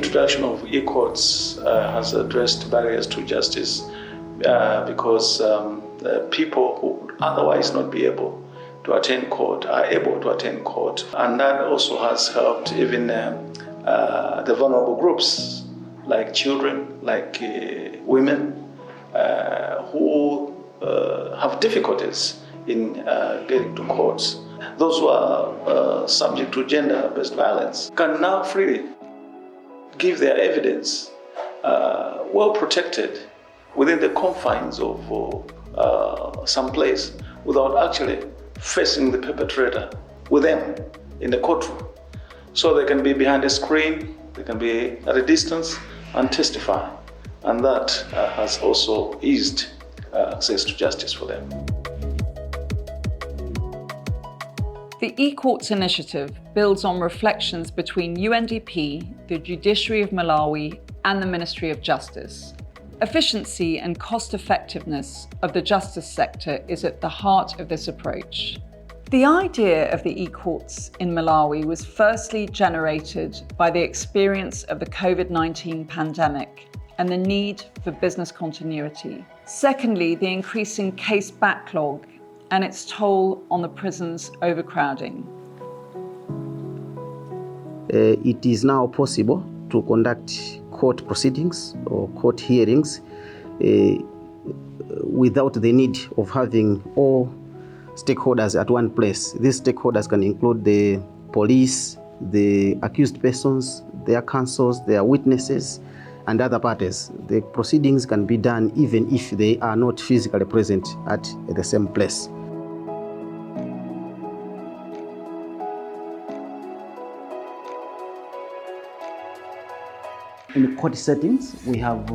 introduction of e-courts has addressed barriers to justice because people who would otherwise not be able to attend court are able to attend court. And that also has helped even the vulnerable groups like children, like women who have difficulties in getting to courts. Those who are subject to gender-based violence can now freely give their evidence well protected within the confines of some place without actually facing the perpetrator with them in the courtroom. So they can be behind a screen, they can be at a distance and testify. And that has also eased access to justice for them. The eCourts initiative builds on reflections between UNDP, the Judiciary of Malawi, and the Ministry of Justice. Efficiency and cost-effectiveness of the justice sector is at the heart of this approach. The idea of the eCourts in Malawi was firstly generated by the experience of the COVID-19 pandemic and the need for business continuity. Secondly, the increasing case backlog and its toll on the prison's overcrowding. It is now possible to conduct court proceedings or court hearings without the need of having all stakeholders at one place. These stakeholders can include the police, the accused persons, their counsels, their witnesses, and other parties. The proceedings can be done even if they are not physically present at the same place. In court settings, we have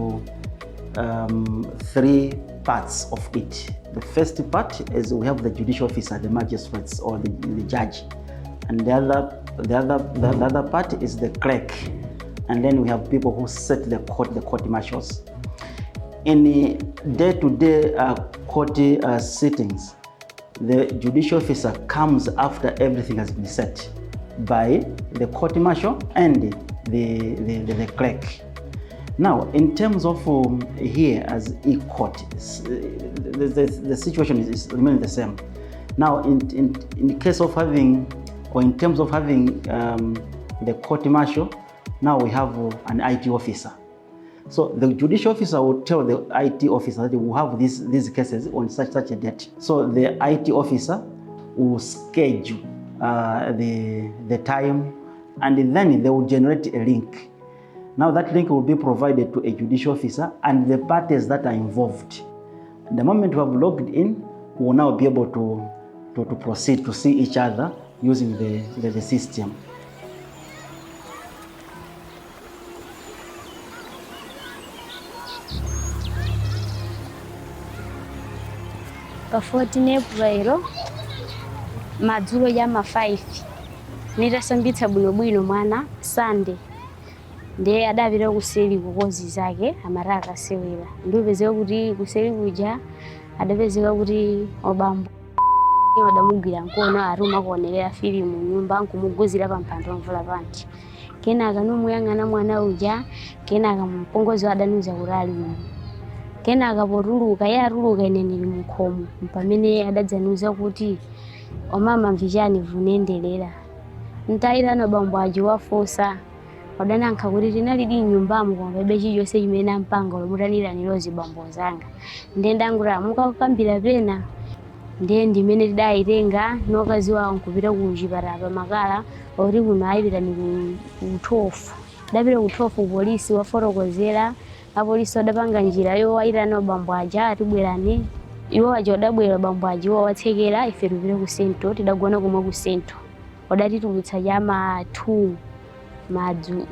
three parts of it. The first part is we have the judicial officer, the magistrates or the judge, and the other part is the clerk, and then we have people who set the court marshals. In the day-to-day court sittings, the judicial officer comes after everything has been set by the court marshal and the clerk. Now, in terms of here as e-court, the situation is remaining the same. Now, in case of having, or in terms of having the court martial, now we have an IT officer. So the judicial officer will tell the IT officer that we will have these cases on such a date. So the IT officer will schedule the time, and then they will generate a link. Now that link will be provided to a judicial officer and the parties that are involved. The moment we have logged in, we will now be able to proceed to see each other using the system. Pa 14 April, madzulo ya ma 5, nitasambitsa bwinobwino mwana Sunday. Ndiye adapita kuseli kukozi zake amaraka sewera. Ndipezeka kuti kuseli kuja adapezeka kuti obambo adamugwira nkono aruma kuonelera filimu nyumba nkumuguzira pampando mvula panti. Kenaka nomuyang'ana mwana uja, kenaka mpongozi adanuza kurali muno. Kenaka poruluka yaruluka ine nili mukhomo pamene adadzanuza kuti omama mvijani vunendelera. Ntaira no bambo aji wafosa odananka kuti tinalidi nyumbamo kwambe chiyonse chimene ampanga lomutanira nilozi bambo zanga. Ndendangura mukakambira pena ndiye ndimene tidayitenga nokazi wawo nkupita kuchipatala makala ori kuno ayipita ni uthofu. Dapita uthofu polisi waforokozera apolisi adapanga njira yo wairana bambo aja atibwerani. Iwo aja odabwera bambo aji watsekera ife tupita ku sento tidagona kumwe ku sento. Odati tubutsa jama 2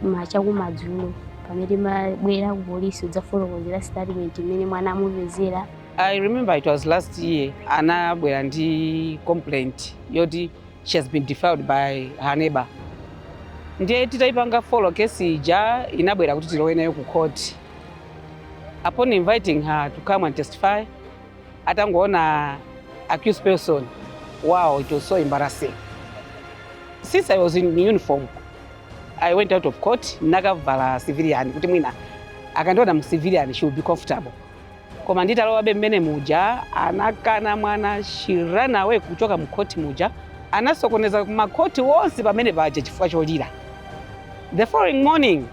machaku madzulo pamene mabwera ku polisi udzaforokozera statement imene mwana amupezera. I remember it was last year, anabwera ndi complaint yoti she has been defiled by her neighbor. Ndiye titaipanga follow case ija inabwera kuti tilowe nayo ku court. Upon inviting her to come and testify, atangoona accused person, wow, it was so embarrassing. Since I was in uniform, I went out of court, nakavala civilian, kuti mwina akandiona mu civilian she will be comfortable. Koma nditalowabe mmene muja, anakana mwana, she ran away kuchoka mu court muja, anasokoneza makoti wonse pamene paja chifukwa cholira. The following morning,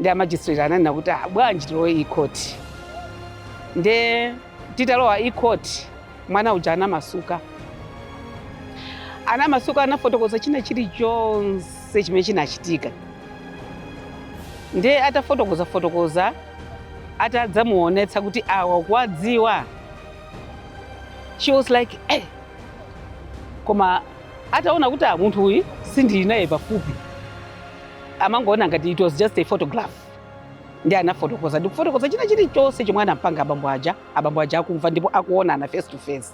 the magistrate ananena kuti bwanji tilowe i-court. Nde titalowa i-court, mwana uja anamasuka. Anamasuka anafotokoza china chilichonse chimene chinachitika. Nde atafotokoza atadzamuonetsa kuti awa kwadziwa. She was like, koma ataona kuti munthu uyu sindili naye pafupi. Amangoona ngati it was just a photograph. Ndi anafotokoza china chilichonse chomwe anampanga abambo aja akumva ndipo akuonana face to face.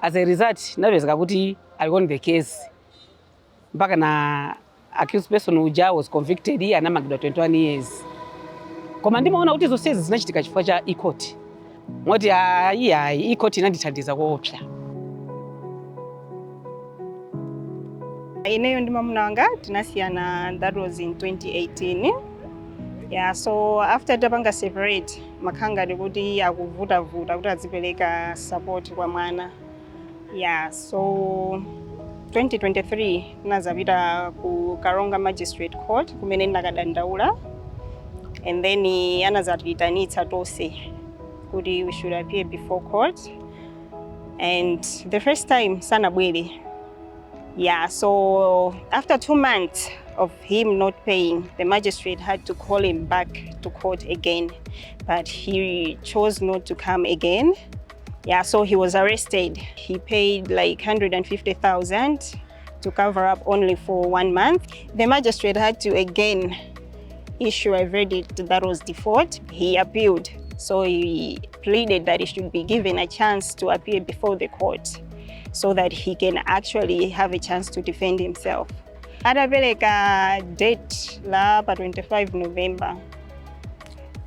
As a result, napezeka kuti I won the case. Mpaka na accused person uja was convicted, anamangidwa 21 years. Koma ndimaona kuti zonse zinachitika chifukwa cha i-court. Moti i-court inandithandiza koopsa. Ineyo ndi mwamuna wanga tinasiyana, that was in 2018. Yeah, so after tapanga separate, makhanga ndikuti akuvuta kuti azipereka support kwa mwana. Yeah, so 2023 nazapita ku Karonga Magistrate Court kumene ndakadandaula, and then anazapitanitsa tonse kuti we should appear before court, and the first time sanabwere. Yeah, so after 2 months of him not paying, the magistrate had to call him back to court again, but he chose not to come again. Yeah, so he was arrested. He paid like 150,000 to cover up only for 1 month. The magistrate had to again issue a verdict that was default. He appealed, so he pleaded that he should be given a chance to appear before the court so that he can actually have a chance to defend himself. Adapereka date la pa 25 November.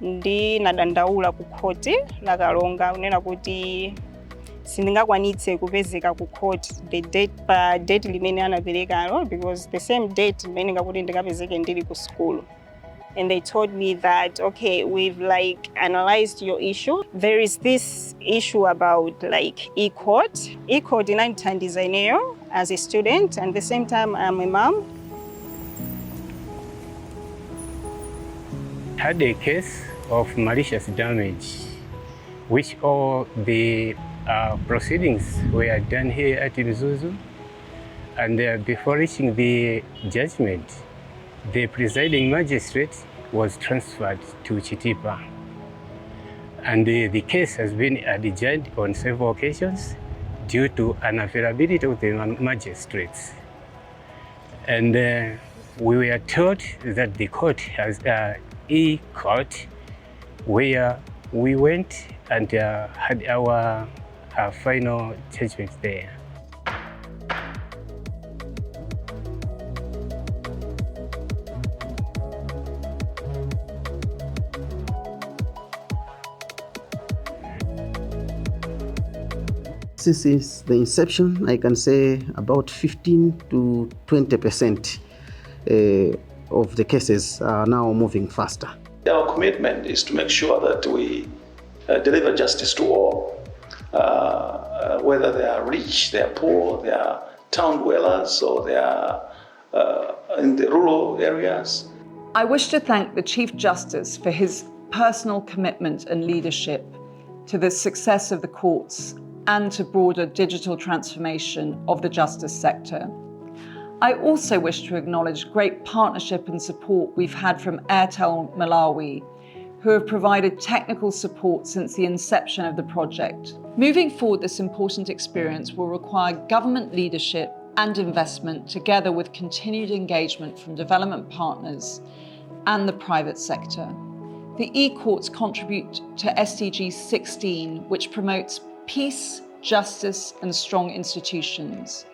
Ndi nadandaula ku court la Karonga unena kuti sindingakwanitse kupezeka ku court the date limene anapereka, because the same date limene ngakuti ndikapezeke ndili ku school. And they told me that, okay, we've like analyzed your issue. There is this issue about like e-court. E-court inandithandiza ineyo as a student, and at the same time I'm a mom. Had a case of malicious damage, which all the proceedings were done here at Mzuzu, and before reaching the judgment, the presiding magistrate was transferred to Chitipa, and the case has been adjourned on several occasions due to unavailability of the magistrates. And we were told that the court has e-court, where we went and had our final judgment there. Since the inception, I can say about 15 to 20% of the cases are now moving faster. Our commitment is to make sure that we deliver justice to all, whether they are rich, they are poor, they are town dwellers, or they are in the rural areas. I wish to thank the Chief Justice for his personal commitment and leadership to the success of the courts and to broader digital transformation of the justice sector. I also wish to acknowledge great partnership and support we've had from Airtel Malawi, who have provided technical support since the inception of the project. Moving forward, this important experience will require government leadership and investment, together with continued engagement from development partners and the private sector. The e-courts contribute to SDG 16, which promotes peace, justice, and strong institutions.